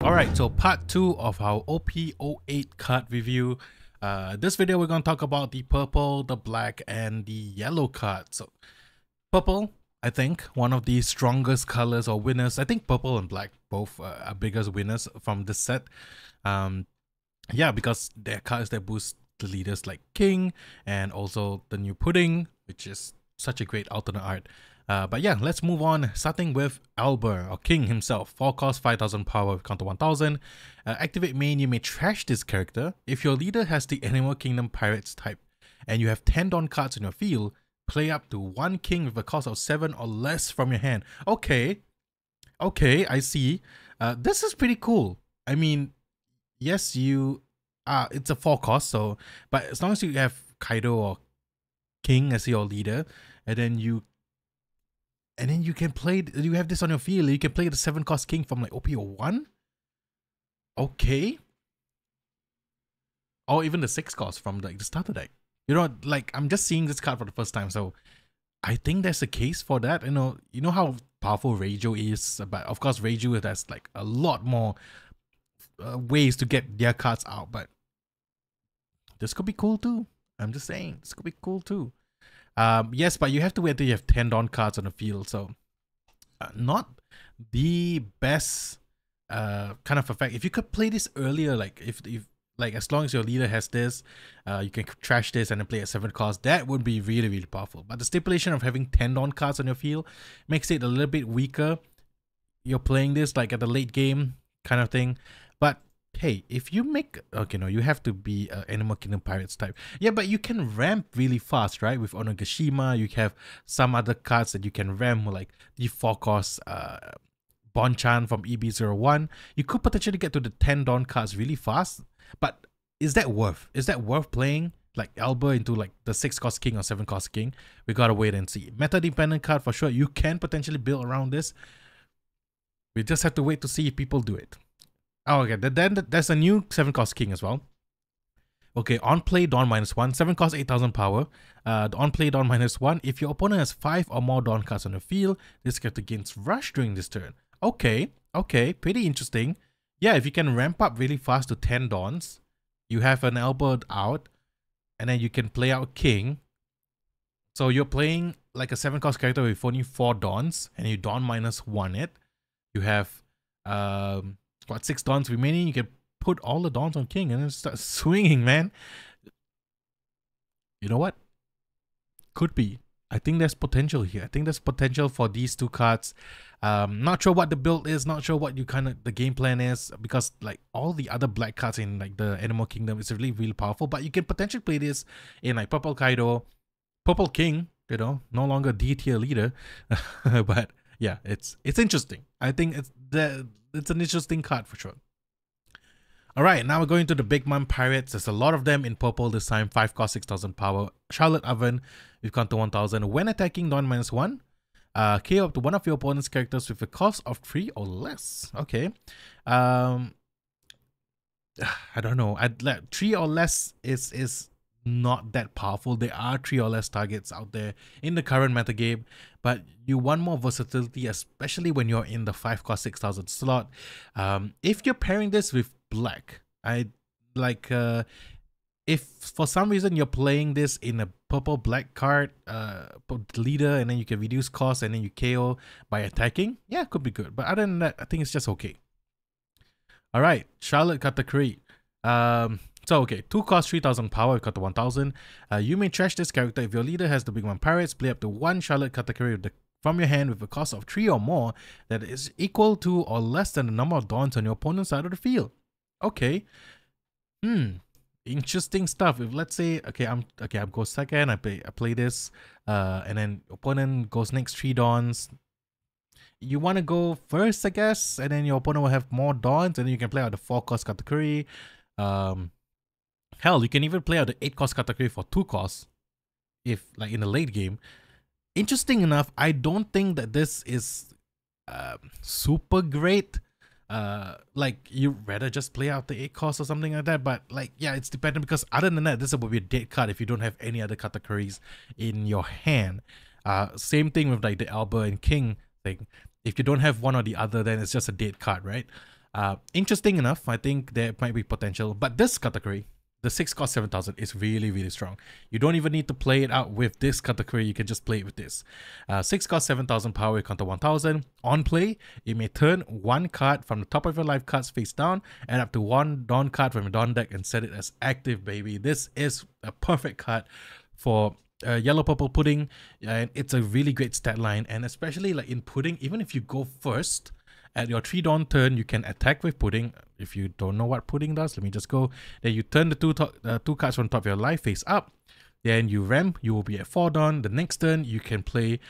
Alright, so part 2 of our OP-08 card review. This video we're going to talk about the purple, the black, and the yellow cards. So purple, I think, one of the strongest colors or winners. I think purple and black both are biggest winners from this set. Yeah, because they're cards that boost the leaders like King and also the new Pudding, which is such a great alternate art. But yeah, let's move on, starting with Albert, or King himself. 4 cost, 5000 power with counter 1000. Activate main, you may trash this character. If your leader has the Animal Kingdom Pirates type, and you have 10 Dawn cards in your field, play up to 1 King with a cost of 7 or less from your hand. Okay, I see. This is pretty cool. I mean, yes, it's a 4 cost, so, but as long as you have Kaido or King as your leader, and then you can play, you have this on your field, you can play the 7 cost King from like OP-01? Okay. Or even the 6 cost from like the starter deck. You know, like, I'm just seeing this card for the first time, so I think there's a case for that. You know how powerful Reijo is, but of course Reijo has like a lot more ways to get their cards out, but this could be cool too. I'm just saying, this could be cool too. Yes, but you have to wait till you have 10 Dawn cards on the field, so not the best kind of effect. If you could play this earlier, like if like as long as your leader has this, you can trash this and then play at 7 cost, that would be really, really powerful. But the stipulation of having 10 Dawn cards on your field makes it a little bit weaker. You're playing this like at the late game kind of thing. But hey, if you make, okay, no, you have to be Animal Kingdom Pirates type. Yeah, but you can ramp really fast, right? With Onigashima, you have some other cards that you can ramp, like the 4 cost Bonchan from EB01. You could potentially get to the 10 Dawn cards really fast, but is that worth playing like Albert into like the 6 cost King or 7 cost King? We gotta wait and see. Meta dependent card for sure. You can potentially build around this. We just have to wait to see if people do it. Oh, okay, then there's a new 7 cost King as well. Okay, on play Dawn -1, 7 cost 8000 power. On play Dawn -1, if your opponent has 5 or more Dawn cards on the field, this character gains rush during this turn. Okay, pretty interesting. Yeah, if you can ramp up really fast to 10 Dawns, you have an Albert out, and then you can play out King. So you're playing like a 7 cost character with only 4 Dawns, and you Dawn -1 it. You have what, 6 Dawns remaining. You can put all the Dawns on King and then start swinging, man. You know what? Could be. I think there's potential here. I think there's potential for these 2 cards. Not sure what the build is, not sure what the game plan is, because like all the other black cards in like the Animal Kingdom is really, really powerful. But you can potentially play this in like Purple Kaido, Purple King, you know, no longer D tier leader. But yeah, it's interesting. I think it's an interesting card for sure. Alright, now we're going to the Big Mom Pirates. There's a lot of them in purple this time. 5 cost, 6000 power. Charlotte Oven with counter 1000. When attacking, Dawn -1. KO up to one of your opponent's characters with a cost of 3 or less. Okay. I don't know. 3 or less is not that powerful. There are 3 or less targets out there in the current metagame, but you want more versatility, especially when you're in the 5 cost 6000 slot. If you're pairing this with black, if for some reason you're playing this in a purple black card leader, and then you can reduce cost and then you KO by attacking, yeah, it could be good. But other than that, I think it's just okay. All right, Charlotte Katakuri. So okay, 2 cost 3000 power, cut to 1000. You may trash this character if your leader has the Big Mom Pirates. Play up to 1 Charlotte Katakuri from your hand with a cost of 3 or more that is equal to or less than the number of Dawns on your opponent's side of the field. Okay. Interesting stuff. If let's say I go second, I play this, and then opponent goes next 3 Dawns. You want to go first, I guess, and then your opponent will have more Dawns, and then you can play out the 4 cost Katakuri. Hell, you can even play out the 8 cost Katakuri for 2 costs if like in the late game. Interesting enough, I don't think that this is super great. Like you rather just play out the 8 cost or something like that, but like yeah, it's dependent, because other than that, this will be a dead card if you don't have any other Katakuris in your hand. Same thing with like the Albert and King thing. If you don't have one or the other, then it's just a dead card, right? Interesting enough, I think there might be potential, but this category, the 6 cost 7,000, is really, really strong. You don't even need to play it out with this category, you can just play it with this. 6 cost 7,000 power, you counter 1,000. On play, you may turn one card from the top of your life cards face down, and up to one Dawn card from your Dawn deck and set it as active, baby. This is a perfect card for yellow purple pudding, and it's a really great stat line. And especially like in pudding, even if you go first, at your 3 Dawn turn, you can attack with pudding. If you don't know what pudding does, let me just go. Then you turn the two cards from top of your life face up. Then you ramp, you will be at 4 Dawn. The next turn, you can play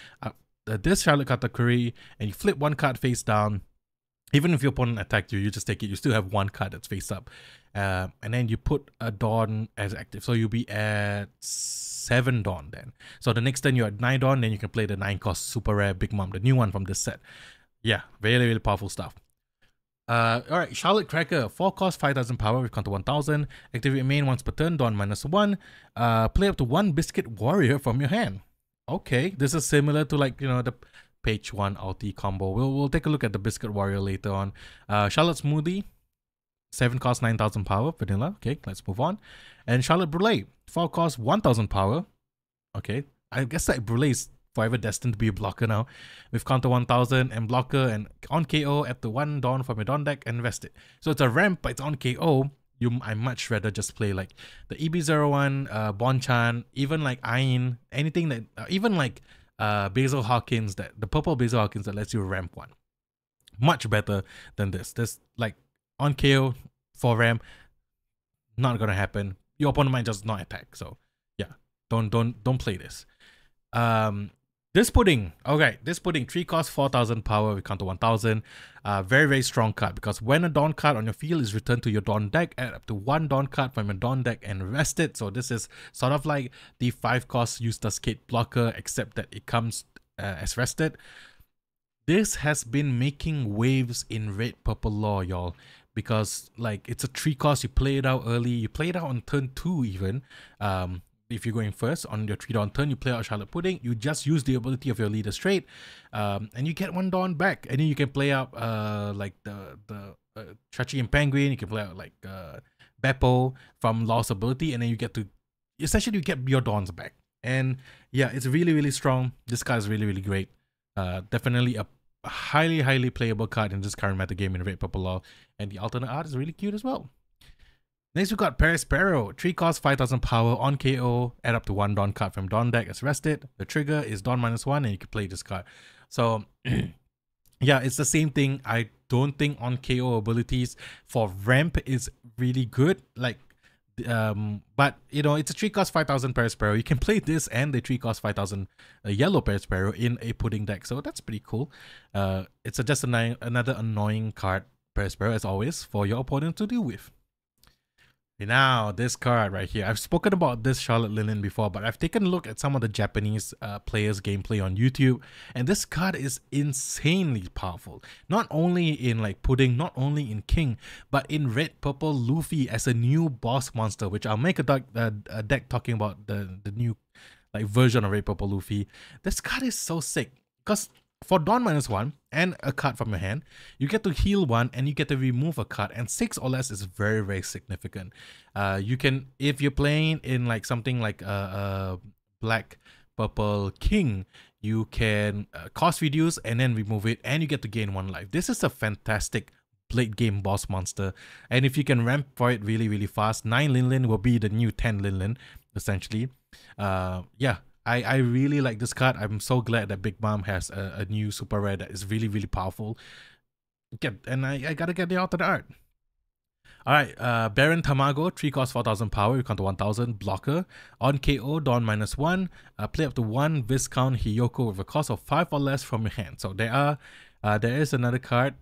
this Charlotte category, and you flip one card face down. Even if your opponent attacked you, you just take it. You still have one card that's face up. And then you put a Dawn as active. So you'll be at 7 Dawn then. So the next turn, you're at 9 Dawn. Then you can play the 9 cost Super Rare Big Mom, the new one from this set. Yeah, really, really powerful stuff. Alright, Charlotte Cracker, 4 cost 5,000 power with counter 1,000. Activate main once per turn, Dawn -1. Play up to 1 Biscuit Warrior from your hand. Okay, this is similar to like, you know, the page 1 ulti combo. We'll take a look at the Biscuit Warrior later on. Charlotte Smoothie, 7 cost 9,000 power, vanilla. Okay, let's move on. And Charlotte Brulee, 4 cost 1,000 power. Okay, I guess that Brulee is forever destined to be a blocker now, with counter 1,000 and blocker, and on KO at the 1 Dawn from your Dawn deck and invest it. So it's a ramp, but it's on KO. I much rather just play like the EB01, Bonchan, even like Ayin, anything that, even like Basil Hawkins, that the purple Basil Hawkins that lets you ramp one. Much better than this. This like on KO for ramp, not gonna happen. Your opponent might just not attack. So yeah, don't play this. This pudding, okay, this pudding, 3 cost 4,000 power with counter 1,000. Very, very strong card, because when a Dawn card on your field is returned to your Dawn deck, add up to 1 Dawn card from your Dawn deck and rest it. So this is sort of like the 5 cost Eustace Kate blocker, except that it comes as rested. This has been making waves in red purple lore, y'all, because like it's a 3 cost, you play it out early, you play it out on turn 2 even. If you're going first on your 3 Dawn turn, you play out Charlotte Pudding, you just use the ability of your leader straight, and you get 1 Dawn back, and then you can play out like the Chachi and Penguin, you can play out like Beppo from Lost ability, and then you get to, essentially you get your Dawns back. And yeah, it's really, really strong. This card is really, really great. Definitely a highly, highly playable card in this current meta game in red purple lore, and the alternate art is really cute as well. Next, we got Paris Sparrow, 3 cost 5,000 power on KO, add up to 1 Dawn card from Dawn deck as rested. The trigger is Dawn -1, and you can play this card. So, yeah, it's the same thing. I don't think on KO abilities for ramp is really good. Like, but you know, it's a 3 cost 5,000 Paris Sparrow. You can play this and the 3 cost 5,000 yellow Paris Sparrow in a pudding deck. So that's pretty cool. It's just another annoying card, Paris Sparrow, as always, for your opponent to deal with. Now, this card right here, I've spoken about this Charlotte Linen before, but I've taken a look at some of the Japanese players' gameplay on YouTube, and this card is insanely powerful. Not only in like Pudding, not only in King, but in Red Purple Luffy as a new boss monster, which I'll make a deck talking about the new like version of Red Purple Luffy. This card is so sick, because for Dawn -1 and a card from your hand, you get to heal 1 and you get to remove a card, and 6 or less is very, very significant. You can, if you're playing in like something like Black Purple King, you can cost reduce and then remove it, and you get to gain 1 life. This is a fantastic late game boss monster, and if you can ramp for it really, really fast, 9 Linlin will be the new 10 Linlin, essentially. Yeah. I really like this card. I'm so glad that Big Mom has a new super rare that is really, really powerful. And I gotta get the alternate art. Alright, Baron Tamago, 3 cost 4,000 power, you counter 1,000, blocker. On KO, Dawn -1, play up to 1 Viscount Hiyoko with a cost of 5 or less from your hand. So there is another card.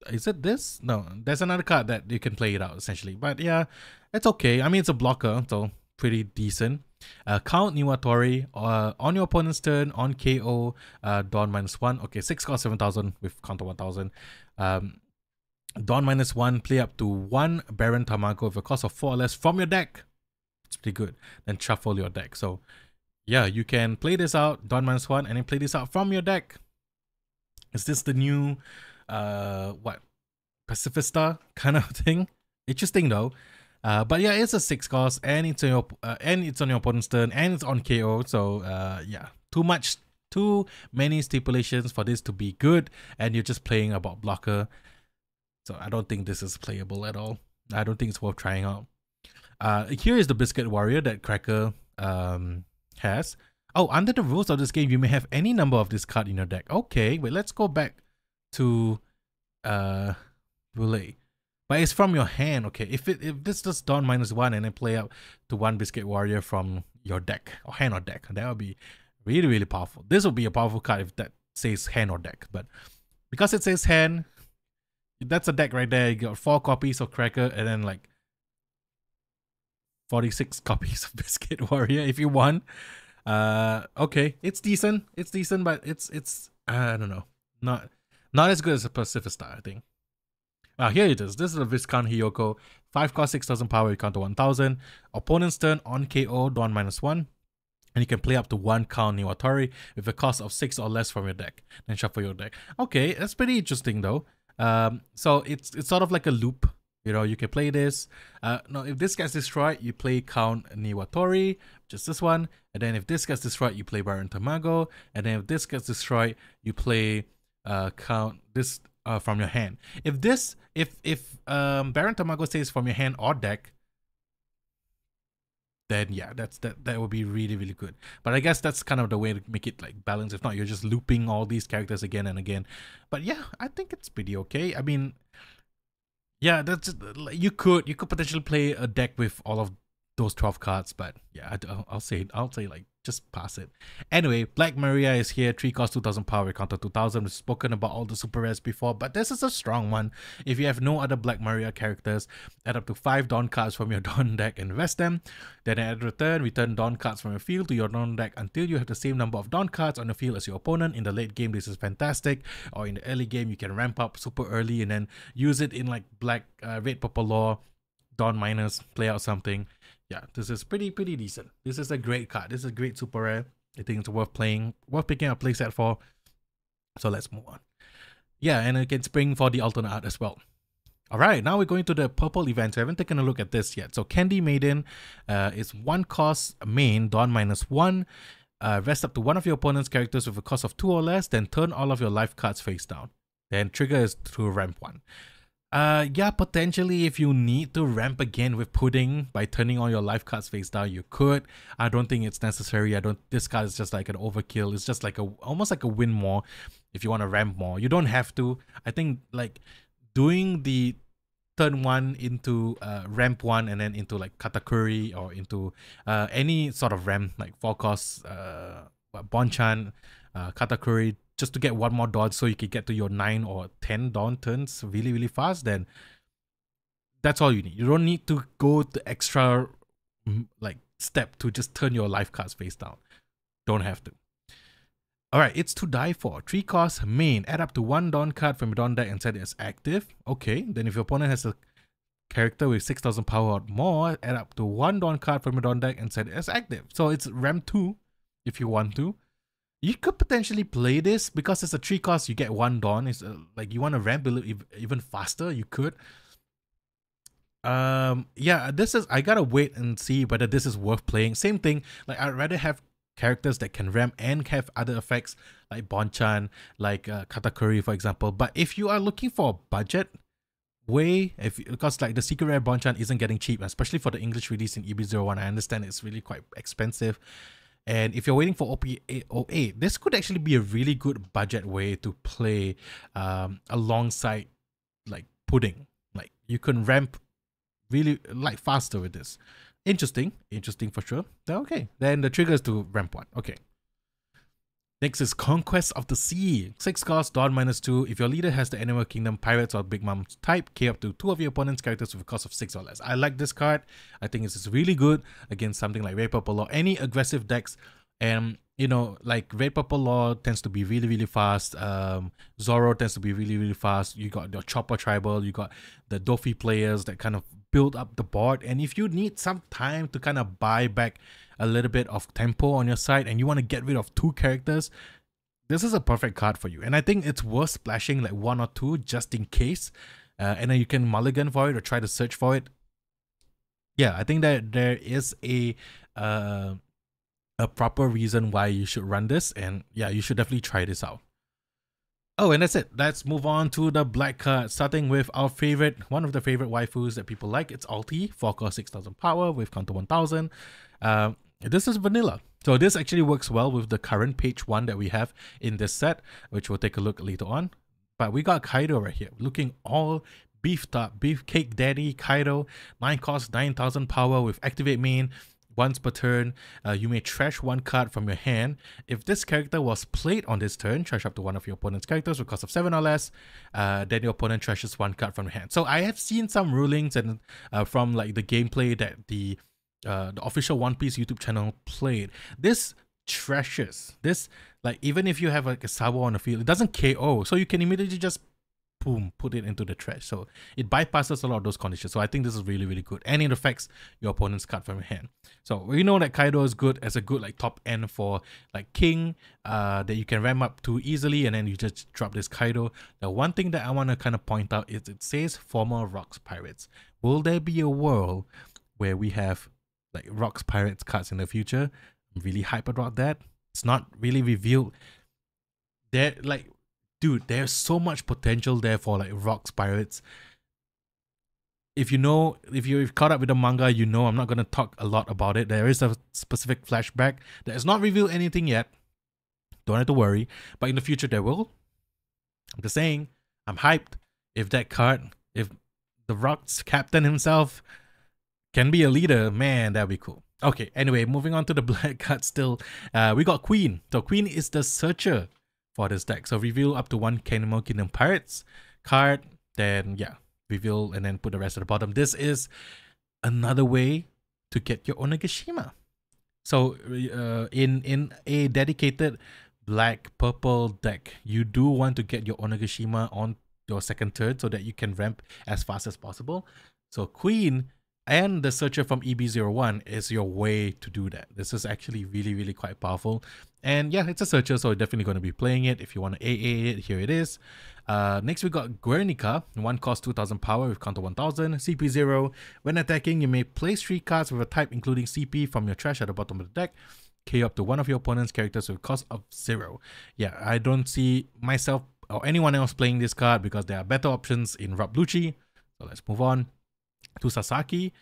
Is it this? No, there's another card that you can play it out, essentially. But yeah, it's okay. I mean, it's a blocker, so pretty decent. Count Niwatori, on your opponent's turn, on KO, Dawn -1. Okay, 6 cost 7,000 with counter 1,000. Dawn -1, play up to 1 Baron Tamago with a cost of 4 or less from your deck. It's pretty good. Then shuffle your deck. So yeah, you can play this out, Dawn -1, and then play this out from your deck. Is this the new, what? pacifista kind of thing. Interesting though. But yeah, it's a 6 cost, and it's on your opponent's turn, and it's on KO. So yeah, too many stipulations for this to be good, and you're just playing about blocker. So I don't think this is playable at all. I don't think it's worth trying out. Here is the Biscuit Warrior that Cracker has. Oh, under the rules of this game, you may have any number of this card in your deck. Okay, wait, let's go back to Relay. But it's from your hand. Okay, if this does Dawn -1 and then play out to 1 Biscuit Warrior from your deck, or hand or deck, that would be really, really powerful. This will be a powerful card if that says hand or deck. But because it says hand, that's a deck right there. You got 4 copies of Cracker and then like 46 copies of Biscuit Warrior if you want. Okay, it's decent. It's decent, but it's I don't know, not as good as a Pacifista, I think. Here it is. This is a Viscount Hiyoko. 5 cost, 6,000 power, you counter 1,000. Opponent's turn, on KO, Dawn -1. And you can play up to 1 Count Niwatori with a cost of 6 or less from your deck. Then shuffle your deck. Okay, that's pretty interesting though. So it's sort of like a loop. You know, you can play this. Now, if this gets destroyed, you play Count Niwatori, just this one. And then if this gets destroyed, you play Baron Tamago. And then if this gets destroyed, you play Count this from your hand. If Baron Tamago stays from your hand or deck, then yeah, that would be really, really good. But I guess that's kind of the way to make it like balanced. If not, you're just looping all these characters again and again. But yeah, I think it's pretty okay. I mean, yeah, that's you could potentially play a deck with all of those 12 cards, but yeah, I'll say like just pass it. Anyway, Black Maria is here. 3 cost, 2,000 power, counter 2,000. We've spoken about all the super rares before, but this is a strong one. If you have no other Black Maria characters, add up to 5 Dawn cards from your Dawn deck and invest them. Then at return Dawn cards from your field to your Dawn deck until you have the same number of Dawn cards on the field as your opponent. In the late game, this is fantastic. Or in the early game, you can ramp up super early and then use it in like red, purple law, Dawn minus, play out something. Yeah, this is pretty decent. This is a great card. This is a great super rare. I think it's worth picking a playset for. So let's move on. Yeah, and it can spring for the alternate art as well. Alright, now we're going to the purple events. I haven't taken a look at this yet. So Candy Maiden is 1 cost main, Dawn -1. Rest up to 1 of your opponent's characters with a cost of 2 or less, then turn all of your life cards face down. Then trigger is to ramp 1. Yeah, potentially if you need to ramp again with Pudding by turning all your life cards face down, you could. I don't think it's necessary. This card is just like an overkill. It's just like almost like a win more if you want to ramp more. You don't have to. I think like doing the turn 1 into ramp 1 and then into like Katakuri or into any sort of ramp like 4 costs, Bonchan, Katakuri, just to get 1 more dodge so you can get to your 9 or 10 Dawn turns really, really fast, then that's all you need. You don't need to go the extra like step to just turn your life cards face down. Don't have to. Alright, it's to die for. 3 cost main. Add up to 1 Dawn card from your Dawn deck and set it as active. Okay, then if your opponent has a character with 6,000 power or more, add up to 1 Dawn card from your Dawn deck and set it as active. So it's ramp 2 if you want to. You could potentially play this because it's a 3 cost, you get 1 Dawn. It's like you want to ramp even faster, you could. Yeah, I gotta wait and see whether this is worth playing. Same thing, like I'd rather have characters that can ramp and have other effects like Bonchan, like Katakuri for example. But if you are looking for a budget way, because like the secret rare Bonchan isn't getting cheap, especially for the English release in EB01, I understand it's really quite expensive. And if you're waiting for OP-08, this could actually be a really good budget way to play alongside like Pudding. Like you can ramp really like faster with this. Interesting for sure. Okay, then the trigger is to ramp 1. Okay. Next is Conquest of the Sea. 6 cost, Dawn -2. If your leader has the Animal Kingdom, Pirates, or Big Mom type, K up to 2 of your opponent's characters with a cost of 6 or less. I like this card. I think this is really good against something like Red Purple Law, any aggressive decks. And you know, like Red Purple Law tends to be really, really fast. Zoro tends to be really, really fast. You got your Chopper Tribal, you got the Dofi players that kind of build up the board. And if you need some time to kind of buy back a little bit of tempo on your side and you want to get rid of 2 characters, this is a perfect card for you. And I think it's worth splashing like 1 or 2 just in case. and then you can mulligan for it or try to search for it. Yeah, I think that there is a proper reason why you should run this, and yeah, you should definitely try this out. Oh, and that's it. Let's move on to the black card, starting with our favorite, one of the favorite waifus that people like. It's Ulti, 4 cost 6000 power with counter 1000. This is vanilla. So this actually works well with the current page 1 that we have in this set, which we'll take a look later on. But we got Kaido right here, looking all beefed up, beefcake daddy Kaido, 9 cost 9000 power with activate main. Once per turn, you may trash 1 card from your hand. If this character was played on this turn, trash up to one of your opponent's characters with cost of 7 or less, then your opponent trashes 1 card from your hand. So I have seen some rulings and from like the gameplay that the official One Piece YouTube channel played. This trashes. This, like, even if you have like a Sabo on the field, it doesn't KO. So you can immediately just boom, put it into the trash. So it bypasses a lot of those conditions. So I think this is really, really good. And it affects your opponent's card from your hand. So we know that Kaido is good as a good like top end for like King that you can ramp up to easily, and then you just drop this Kaido. The one thing that I want to kind of point out is it says former Rocks Pirates. Will there be a world where we have like Rocks Pirates cards in the future? I'm really hyped about that. It's not really revealed. They're like, dude, there's so much potential there for like Rocks Pirates. If you know, if you've caught up with the manga, you know I'm not going to talk a lot about it. There is a specific flashback that has not revealed anything yet. Don't have to worry. But in the future, there will. I'm just saying, I'm hyped. If that card, if the Rocks captain himself can be a leader, man, that'd be cool. Okay, anyway, moving on to the black card still. We got Queen. So Queen is the searcher for this deck. So reveal up to 1 Animal Kingdom Pirates card, then yeah, reveal and then put the rest at the bottom. This is another way to get your Onigashima. So in a dedicated black purple deck, you do want to get your Onigashima on your second turn so that you can ramp as fast as possible. So Queen and the Searcher from EB01 is your way to do that. This is actually really, really quite powerful. And yeah, it's a Searcher, so you're definitely going to be playing it. If you want to AA it, here it is. Next, we got Guernica. 1 cost 2000 power with counter 1000. CP 0. When attacking, you may place 3 cards with a type including CP from your trash at the bottom of the deck. KO up to one of your opponent's characters with cost of 0. Yeah, I don't see myself or anyone else playing this card because there are better options in Rob Lucci. So let's move on to Sasaki.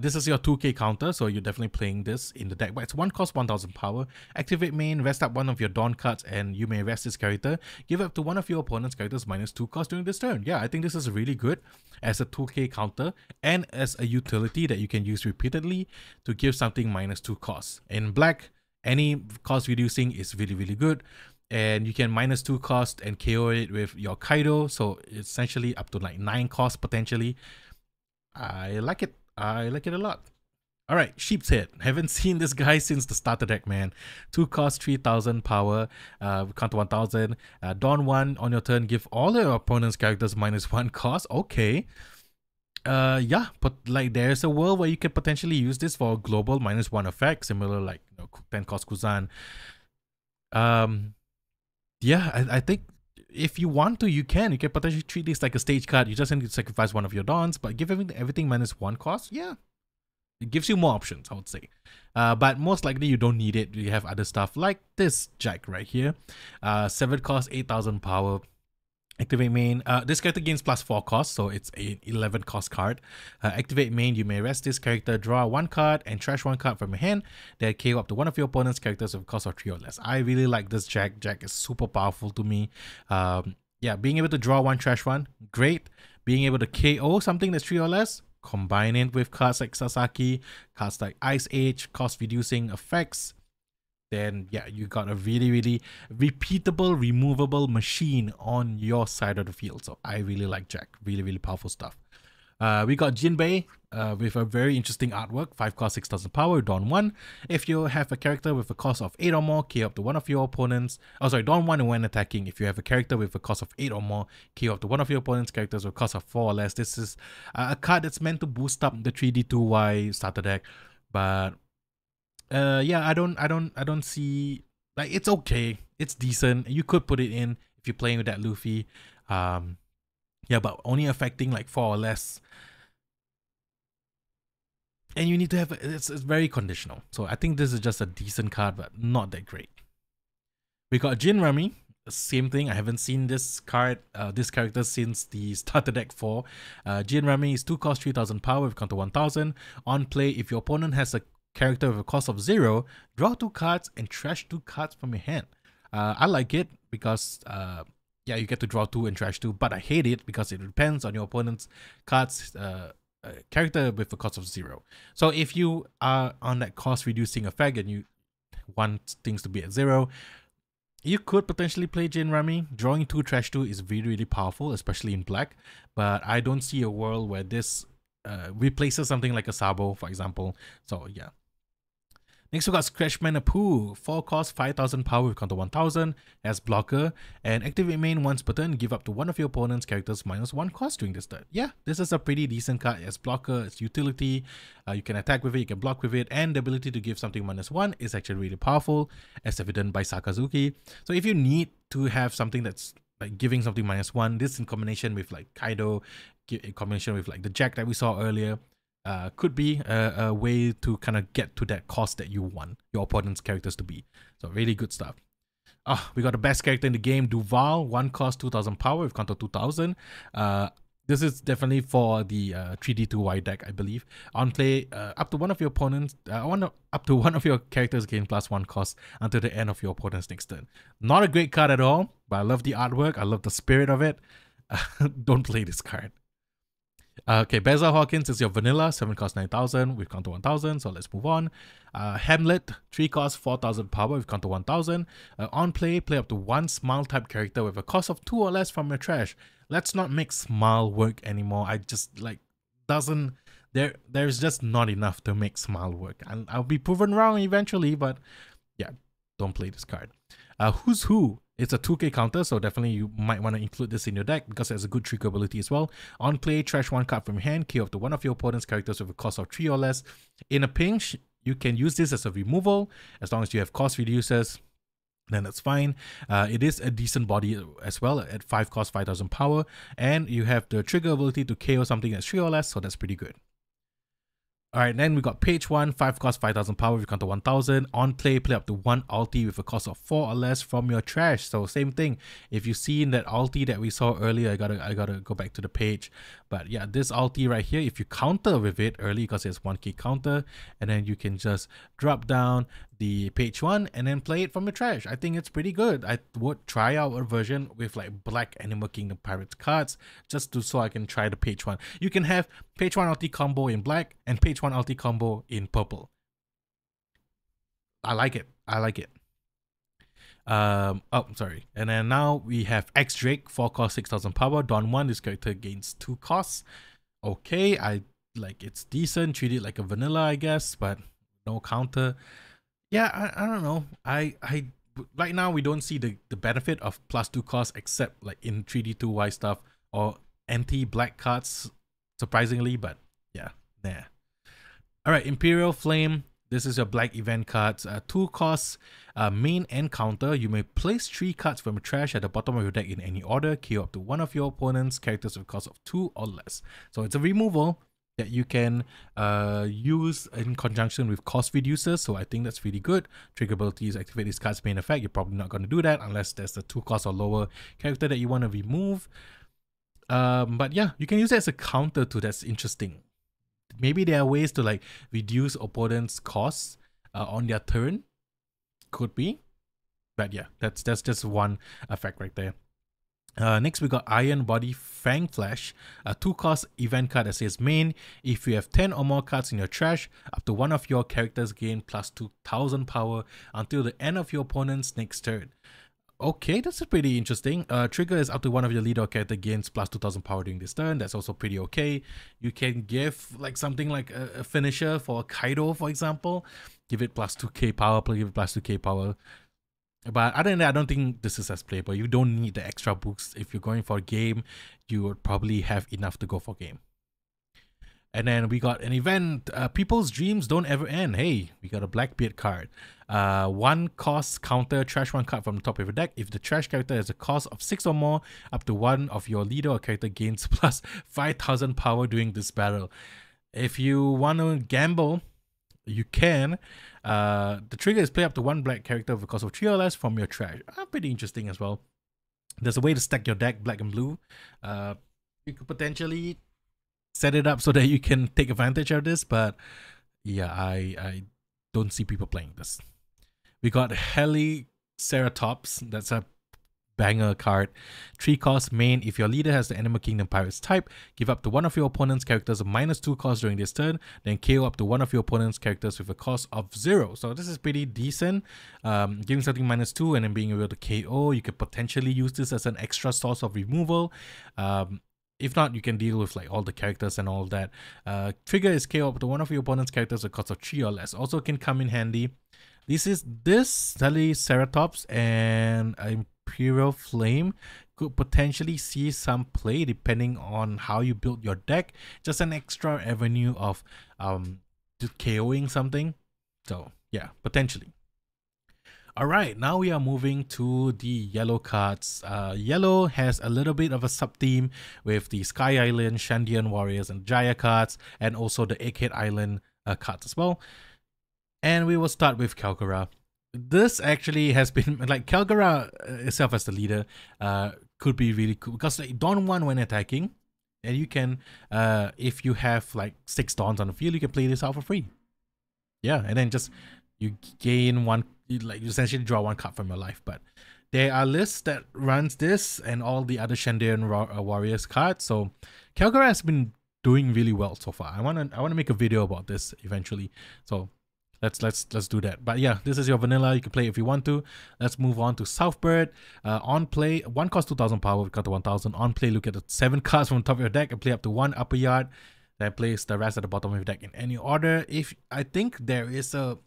This is your 2k counter, so you're definitely playing this in the deck, but it's 1 cost 1000 power. Activate main, rest up one of your Dawn cards, and you may rest this character. Give up to one of your opponent's characters -2 cost during this turn. Yeah, I think this is really good as a 2k counter and as a utility that you can use repeatedly to give something -2 cost. In black, any cost reducing is really, really good. And you can -2 cost and KO it with your Kaido, so essentially up to like 9 cost potentially. I like it. I like it a lot. All right, Sheep's Head. Haven't seen this guy since the starter deck, man. 2 cost, 3000 power, counter 1000. Dawn 1 on your turn, give all your opponent's characters -1 cost. Okay. Yeah, but like there's a world where you can potentially use this for a global -1 effect, similar like 10 cost Kuzan. Yeah, I think if you want to, you can potentially treat this like a stage card. You just need to sacrifice one of your Dawns, but give everything -1 cost. Yeah, it gives you more options, I would say. But most likely you don't need it. You have other stuff like this Jack right here. 7 cost, 8000 power. Activate main. This character gains +4 cost, so it's an 11 cost card. Activate main, you may rest this character, draw 1 card, and trash 1 card from your hand. Then KO up to one of your opponent's characters with a cost of 3 or less. I really like this Jack. Jack is super powerful to me. Yeah, being able to draw 1, trash 1, great. Being able to KO something that's 3 or less, combine it with cards like Sasaki, cards like Ice Age, cost reducing effects. Then yeah, you got a really, really repeatable, removable machine on your side of the field. So I really like Jack. Really, really powerful stuff. We got Jinbei with a very interesting artwork. 5 cost, 6000 power, Dawn 1. If you have a character with a cost of 8 or more, KO up to one of your opponents. Oh, sorry, Dawn 1 when attacking. If you have a character with a cost of 8 or more, KO up to one of your opponent's characters with a cost of 4 or less. This is a card that's meant to boost up the 3D2Y starter deck. But yeah, I don't see, like, it's okay, it's decent. You could put it in if you're playing with that Luffy. Yeah, but only affecting like 4 or less. And you need to have, it's very conditional. So I think this is just a decent card, but not that great. We got Jin Rami. Same thing. I haven't seen this card, this character since the starter deck 4. Jin Rami is 2 cost 3000 power with counter 1000. On play, if your opponent has a character with a cost of 0, draw 2 cards and trash 2 cards from your hand. I like it because yeah, you get to draw 2 and trash 2, but I hate it because it depends on your opponent's cards character with a cost of 0. So if you are on that cost reducing effect and you want things to be at 0, you could potentially play Jin Rami. Drawing 2 trash 2 is really, really powerful, especially in black, but I don't see a world where this replaces something like a Sabo, for example. So yeah. Next we got Scratchman Apu, 4 cost 5000 power with counter 1000 as blocker, and activate main once per turn, give up to one of your opponent's characters -1 cost during this turn. Yeah, this is a pretty decent card as blocker, it's utility, you can attack with it, you can block with it, and the ability to give something -1 is actually really powerful, as evident by Sakazuki. So if you need to have something that's like giving something -1, this in combination with like Kaido, in combination with like the Jack that we saw earlier, could be a way to kind of get to that cost that you want your opponent's characters to be. So really good stuff. We got the best character in the game, Duval, 1 cost 2000 power with counter 2000. This is definitely for the 3D2Y deck, I believe. On play, up to one of your opponents, up to one of your characters gain +1 cost until the end of your opponent's next turn. Not a great card at all, but I love the artwork. I love the spirit of it. Don't play this card. Okay, Bezel Hawkins is your vanilla, 7 cost 9000 with counter 1000, so let's move on. Hamlet, 3 cost 4000 power with counter 1000. On play, play up to 1 Smile type character with a cost of 2 or less from your trash. Let's not make Smile work anymore. I just like, there's just not enough to make Smile work. And I'll be proven wrong eventually, but yeah, don't play this card. Who's Who? It's a 2k counter, so definitely you might want to include this in your deck because it has a good trigger ability as well. On play, trash 1 card from your hand, KO up to one of your opponent's characters with a cost of 3 or less. In a pinch, you can use this as a removal as long as you have cost reducers. Then that's fine. It is a decent body as well at 5 cost 5000 power, and you have the trigger ability to KO something that's 3 or less, so that's pretty good. Alright, then we got page 1, 5 cost 5000 power with counter 1000. On play, play up to 1 ulti with a cost of 4 or less from your trash. So same thing. If you've seen that ulti that we saw earlier, I gotta go back to the page. But yeah, this ulti right here, if you counter with it early because it's 1k counter, and then you can just drop down the page 1 and then play it from your trash. I think it's pretty good. I would try out a version with like black Animal Kingdom Pirates cards just so I can try the page 1. You can have page 1 ulti combo in black and page 1 ulti combo in purple. I like it. I like it. Oh, sorry. And then now we have X Drake, 4 cost 6000 power. Dawn 1, this character gains 2 costs. Okay, I like, it's decent. Treat it like a vanilla, I guess, but no counter. Yeah, I don't know. I right now we don't see the benefit of +2 cost except like in 3D2Y stuff or anti-black cards, surprisingly, but yeah, nah. Alright, Imperial Flame. This is your black event cards. 2 costs, main and counter. You may place 3 cards from your trash at the bottom of your deck in any order. KO up to one of your opponent's characters with a cost of 2 or less. So it's a removal that you can use in conjunction with cost reducers, so I think that's really good. Trigger abilities, activate this card's main effect. You're probably not going to do that unless there's a 2 cost or lower character that you want to remove. But yeah, you can use it as a counter to that's interesting. Maybe there are ways to like reduce opponents' costs on their turn. Could be. But yeah, that's just one effect right there. Next we got Iron Body Fang Flash, a 2 cost event card that says main. If you have 10 or more cards in your trash, up to one of your characters gain +2000 power until the end of your opponent's next turn. Okay, that's pretty interesting. Trigger is up to one of your leader or character gains +2000 power during this turn. That's also pretty okay. You can give like something like a finisher for Kaido, for example. Give it +2k power, give it +2k power. But other than that, I don't think this is as playable. You don't need the extra boost. If you're going for a game, you would probably have enough to go for game. And then we got an event, People's Dreams Don't Ever End. Hey, we got a Blackbeard card. One cost counter, trash one card from the top of your deck. If the trash character has a cost of 6 or more, up to one of your leader or character gains plus 5,000 power during this battle. If you want to gamble, you can. The trigger is play up to one black character with a cost of 3 or less from your trash. Pretty interesting as well. There's a way to stack your deck black and blue. You could potentially set it up so that you can take advantage of this, but yeah, I don't see people playing this. We got Asyrafchazz. That's a banger card. 3 cost main. If your leader has the Animal Kingdom Pirates type, give up to one of your opponent's characters a -2 cost during this turn, then KO up to one of your opponent's characters with a cost of 0. So this is pretty decent. Giving something -2 and then being able to KO, you could potentially use this as an extra source of removal. If not, you can deal with like all the characters and all that. Trigger is KO up to one of your opponent's characters with a cost of 3 or less. Also can come in handy. This Asyrafchazz and Imperial Flame could potentially see some play depending on how you build your deck. Just an extra avenue of KOing something. So yeah, potentially. Alright, now we are moving to the yellow cards. Yellow has a little bit of a sub-theme with the Sky Island, Shandian Warriors, and Jaya cards, and also the Egghead Island cards as well. And we will start with Calgara. This actually has been, like, Calgara itself as the leader could be really cool, because like, Dawn 1 when attacking, and you can, if you have like 6 Dawns on the field, you can play this out for free. Yeah, and then just, you gain one, like you essentially draw 1 card from your life. But there are lists that runs this and all the other Shandian Warriors cards. So Calgara has been doing really well so far. I wanna make a video about this eventually. So let's do that. But yeah, this is your vanilla. You can play if you want to. Let's move on to Southbird. On play, 1 cost 2,000 power. We've got to 1,000. On play, look at the 7 cards from the top of your deck and play up to 1 upper yard. Then place the rest at the bottom of your deck in any order. If I think there is a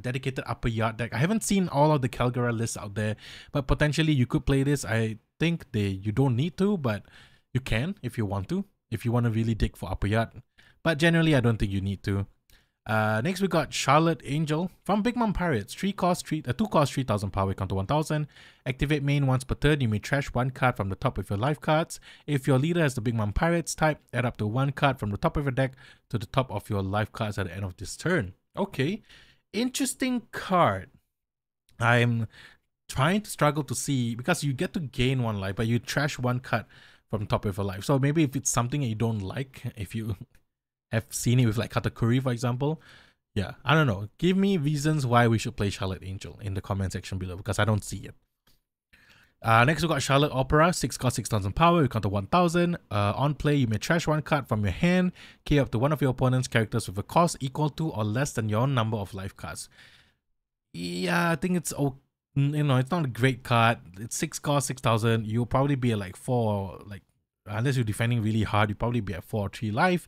dedicated upper yard deck. I haven't seen all of the Calgara lists out there, but potentially you could play this. I think you don't need to, but you can if you want to. If you want to really dig for upper yard, but generally I don't think you need to. Next we got Charlotte Angel from Big Mom Pirates. 2 cost 3,000 power, count to 1,000. Activate main once per turn. You may trash 1 card from the top of your life cards. If your leader has the Big Mom Pirates type, add up to 1 card from the top of your deck to the top of your life cards at the end of this turn. Okay. Interesting card. I'm trying to struggle to see, because you get to gain 1 life, but you trash 1 card from top of your life. So maybe if it's something that you don't like, if you have seen it with like Katakuri, for example, yeah, I don't know. Give me reasons why we should play Charlotte Angel in the comment section below, because I don't see it. Next we got Charlotte Opera. 6 cost 6,000 power, you count to 1,000. On play, you may trash 1 card from your hand, key up to one of your opponent's characters with a cost equal to or less than your number of life cards. Yeah, I think it's, you know, it's not a great card. It's 6 cost 6,000. You'll probably be at like 4, like, unless you're defending really hard, you'll probably be at 4 or 3 life.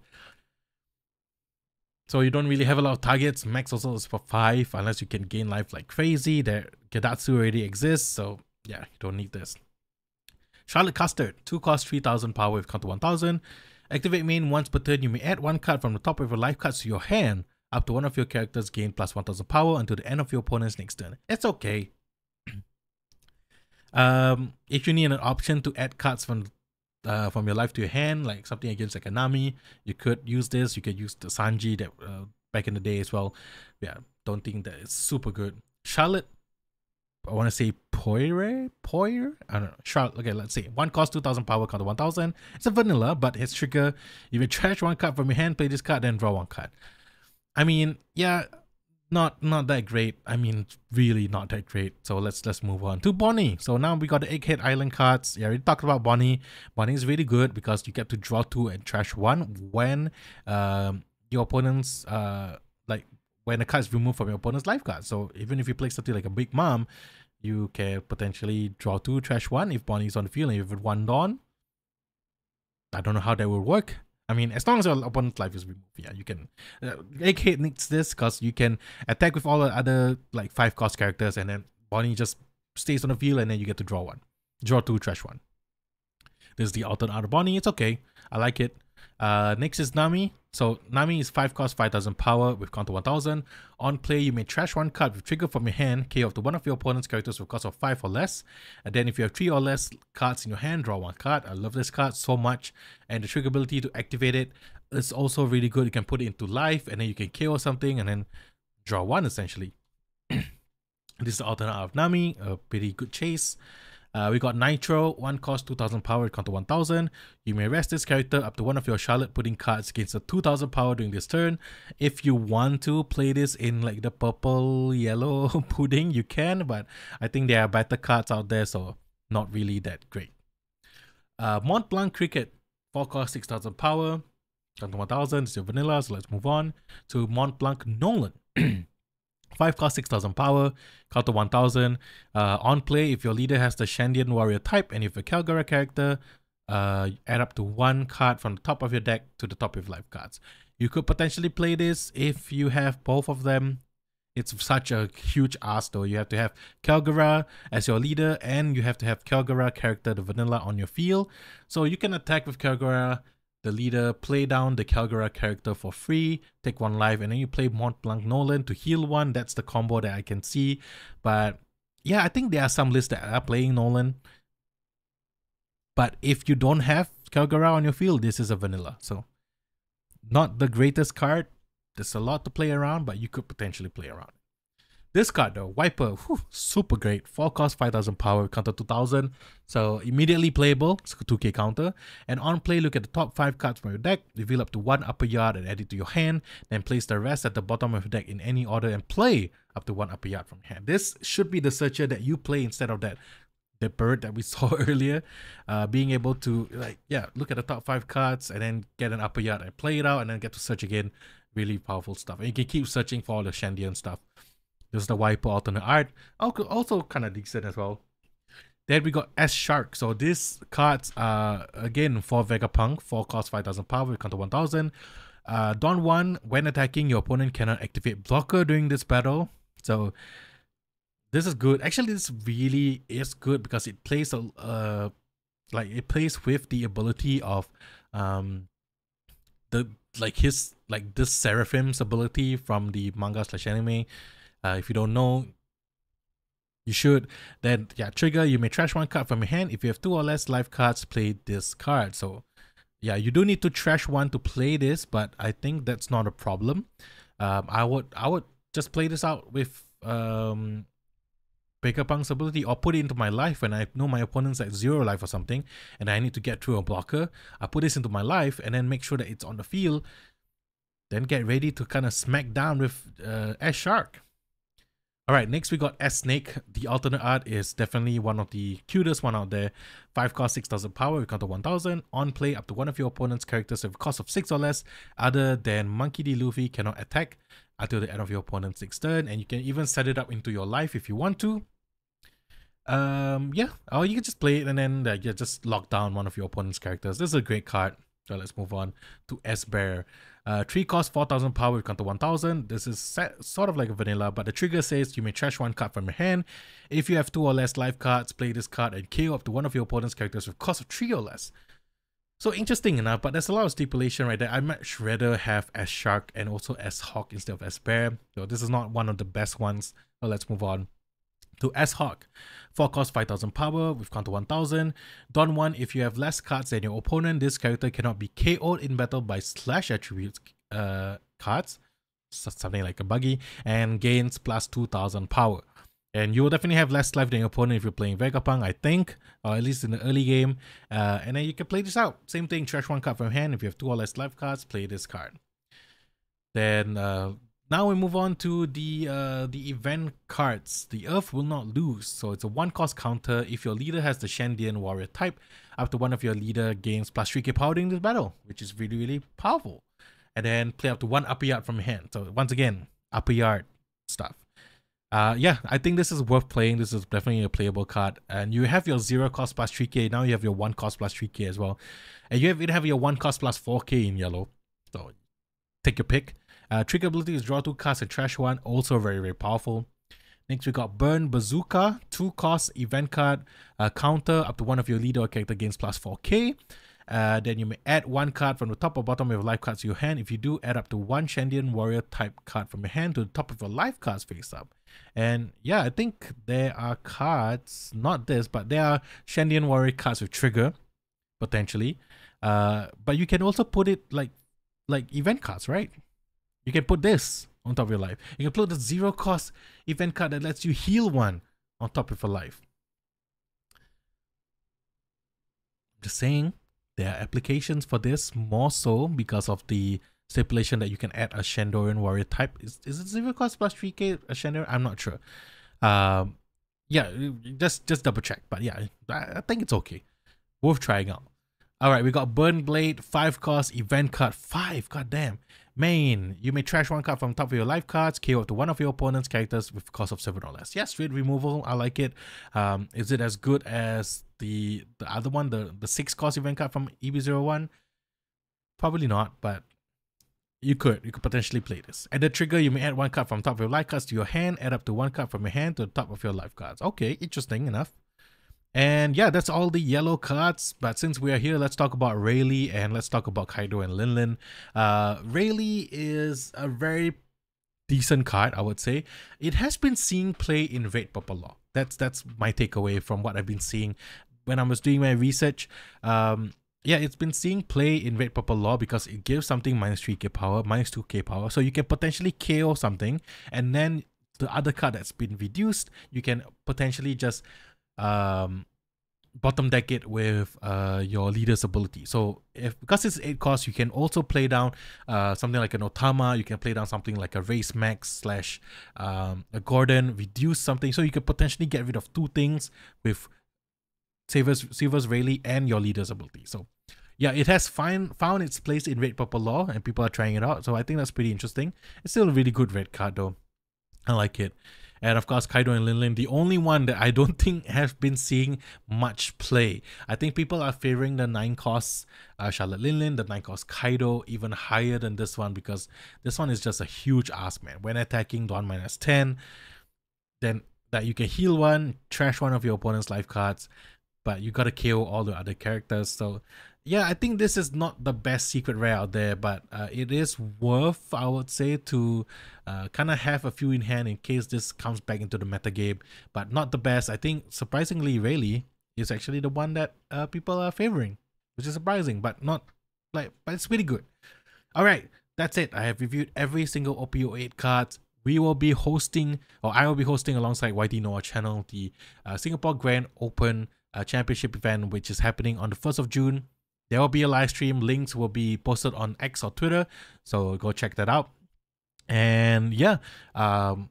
So you don't really have a lot of targets. Max also is for 5, unless you can gain life like crazy. There, Gedatsu already exists, so yeah, you don't need this. Charlotte Custard. 2 cost 3,000 power with count to 1,000. Activate main once per turn. You may add 1 card from the top of your life cards to your hand. Up to one of your characters gain plus 1,000 power until the end of your opponent's next turn. It's okay. If you need an option to add cards from your life to your hand, like something against like a Nami, you could use this. You could use the Sanji that back in the day as well. Yeah, don't think that it's super good. Charlotte, I want to say Poire? I don't know. Charlotte, okay, let's see. 1 cost 2,000 power, count to 1,000. It's a vanilla, but its trigger, if you trash 1 card from your hand, play this card, then draw 1 card. I mean, yeah, not that great. I mean, really not that great. So let's move on to Bonnie. So now we got the Egghead Island cards. Yeah, we talked about Bonnie. Bonnie is really good because you get to draw 2 and trash 1 when your opponent's when the card is removed from your opponent's life card. So even if you play something like a Big Mom, you can potentially draw 2, trash 1 if Bonnie's on the field, and if it's 1 Dawn. I don't know how that will work. I mean, as long as your opponent's life is removed, yeah, you can. Egghead needs this because you can attack with all the other like 5 cost characters, and then Bonnie just stays on the field, and then you get to draw 1. Draw 2, trash 1. This is the alternate out of Bonnie. It's okay. I like it. Next is Nami. So Nami is 5 cost, 5000 power with counter 1000. On play, you may trash one card with trigger from your hand, KO up to one of your opponent's characters with cost of 5 or less. And then if you have 3 or less cards in your hand, draw one card. I love this card so much. And the trigger ability to activate it is also really good. You can put it into life and then you can KO something and then draw one essentially. This is the alternate of Nami, a pretty good chase. We got Nitro, 1 cost, 2000 power, counter 1000. You may rest this character up to one of your Charlotte Pudding cards against a 2000 power during this turn. If you want to play this in like the purple yellow pudding, you can, but I think there are better cards out there, so not really that great. Mont Blanc Cricket, 4 cost, 6000 power, counter 1000. It's your vanilla, so let's move on to Mont Blanc Nolan. 5 cost, 6000 power, counter 1000. On play, if your leader has the Shandian warrior type and if a Calgara character, add up to 1 card from the top of your deck to the top of your life cards. You could potentially play this if you have both of them. It's such a huge ask though. You have to have Calgara as your leader and you have to have Calgara character, the vanilla, on your field. So you can attack with Calgara, the leader, play down the Calgara character for free, take 1 life, and then you play Mont Blanc Nolan to heal 1. That's the combo that I can see. But yeah, I think there are some lists that are playing Nolan. But if you don't have Calgara on your field, this is a vanilla. So not the greatest card. There's a lot to play around, but you could potentially play around. This card though, Wiper, super great. 4 cost, 5000 power, counter 2000. So immediately playable, it's a 2k counter. And on play, look at the top 5 cards from your deck, reveal up to 1 upper yard and add it to your hand. Then place the rest at the bottom of your deck in any order and play up to 1 upper yard from your hand. This should be the searcher that you play instead of the bird that we saw earlier. Being able to look at the top 5 cards and then get an upper yard and play it out and then get to search again. Really powerful stuff. And you can keep searching for all the Shandian stuff. This is the Wiper alternate art. Also kind of decent as well. Then we got S-Shark. So these cards are again for Vegapunk. 4 cost, 5000 power, counter 1000. Dawn 1, when attacking, your opponent cannot activate blocker during this battle. So this is good. Actually, this really is good because it plays it plays with the ability of this Seraphim's ability from the manga/anime. If you don't know, you should. Then trigger, you may trash 1 card from your hand. If you have 2 or less life cards, play this card. So yeah, you do need to trash 1 to play this, but I think that's not a problem. I would just play this out with Vegapunk's ability, or put it into my life when I know my opponent's at 0 life or something and I need to get through a blocker. I put this into my life and then make sure that it's on the field, then get ready to kind of smack down with S-Shark. Alright, next we got S-Snake. The alternate art is definitely one of the cutest one out there. 5 cost, 6000 power, we counter 1000. On play, up to one of your opponent's characters with a cost of 6 or less, other than Monkey D. Luffy, cannot attack until the end of your opponent's next turn. And you can even set it up into your life if you want to. Or you can just play it and then just lock down one of your opponent's characters. This is a great card. So let's move on to S-Bear. 3 cost, 4000 power, with counter 1000. This is sort of like a vanilla, but the trigger says you may trash 1 card from your hand. If you have 2 or less life cards, play this card and KO up to one of your opponent's characters with cost of 3 or less. So interesting enough, but there's a lot of stipulation right there. I'd much rather have S-Shark and also S-Hawk instead of S-Bear. So this is not one of the best ones. So let's move on to S-Hawk. 4 cost, 5000 power with counter 1000. Dawn 1, if you have less cards than your opponent, this character cannot be KO'd in battle by slash attributes cards, something like a buggy, and gains plus 2000 power. And you will definitely have less life than your opponent if you're playing Vegapunk, I think, or at least in the early game. And then you can play this out. Same thing, trash 1 card from hand. If you have 2 or less life cards, play this card. Then now we move on to the event cards. The Earth will not lose. So it's a 1 cost counter. If your leader has the Shandian warrior type, up to one of your leader gains plus 3k power during this battle, which is really, really powerful. And then play up to 1 upper yard from your hand. So once again, upper yard stuff. I think this is worth playing. This is definitely a playable card. And you have your 0 cost plus 3k. Now you have your 1 cost plus 3k as well. And you have your 1 cost plus 4k in yellow. So take your pick. Trigger ability is draw 2 cards and trash 1. Also very, very powerful. Next we got Burn Bazooka. 2 cost event card. Counter up to one of your leader or character gains plus 4k. Then you may add one card from the top or bottom of your life cards to your hand. If you do, add up to one Shandian warrior type card from your hand to the top of your life cards face up. And yeah, I think there are cards, not this, but there are Shandian warrior cards with trigger, potentially. But you can also put it like event cards, right? You can put this on top of your life. You can put the 0 cost event card that lets you heal one on top of your life. Just saying, there are applications for this more so because of the stipulation that you can add a Shandorian warrior type. Is it 0 cost plus 3k a Shandorian? I'm not sure. Yeah, just double check. But yeah, I think it's okay. Worth trying out. Alright, we got Burn Blade, 5 cost, event card, 5, goddamn. Main, you may trash one card from top of your life cards, KO up to one of your opponent's characters with cost of 7 or less. Yeah, straight removal, I like it. Is it as good as the other one, the 6 cost event card from EB01? Probably not, but you could potentially play this. At the trigger, you may add one card from top of your life cards to your hand, add up to one card from your hand to the top of your life cards. Okay, interesting enough. And yeah, that's all the yellow cards. But since we are here, let's talk about Rayleigh and let's talk about Kaido and Linlin. Rayleigh is a very decent card, I would say. It has been seeing play in Red Purple Law. That's my takeaway from what I've been seeing when I was doing my research. Yeah, it's been seeing play in Red Purple Law because it gives something minus 3k power, minus 2k power. So you can potentially KO something, and then the other card that's been reduced, you can potentially just bottom deck it with your leader's ability. So because it's 8 costs, you can also play down something like an Otama. You can play down something like a Race Max slash a Gordon, reduce something. So you could potentially get rid of 2 things with Silver's Rayleigh and your leader's ability. So yeah, it has found its place in Red Purple Law and people are trying it out. So I think that's pretty interesting. It's still a really good red card though. I like it. And of course, Kaido and Linlin, the only one that I don't think have been seeing much play. I think people are favoring the 9 costs Charlotte Linlin, the 9 cost Kaido, even higher than this one because this one is just a huge ask, man. When attacking, do 1 minus 10, then that you can heal one, trash one of your opponent's life cards, but you gotta KO all the other characters. So yeah, I think this is not the best secret rare out there, but it is worth, I would say, to kind of have a few in hand in case this comes back into the meta game, but not the best. I think surprisingly Rayleigh is actually the one that people are favoring, which is surprising, but not like, but it's really good. All right, that's it. I have reviewed every single OP-08 cards. We will be hosting, or I will be hosting alongside YT Noah channel, the Singapore Grand Open Championship event, which is happening on the 1st of June. There will be a live stream. Links will be posted on X or Twitter, so go check that out. And yeah, I'll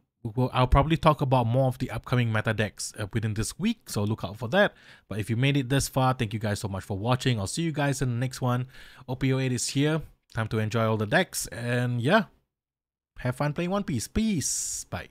probably talk about more of the upcoming meta decks within this week, so look out for that. But if you made it this far, thank you guys so much for watching. I'll see you guys in the next one. OP-08 is here. Time to enjoy all the decks, and yeah, have fun playing One Piece. Peace. Bye.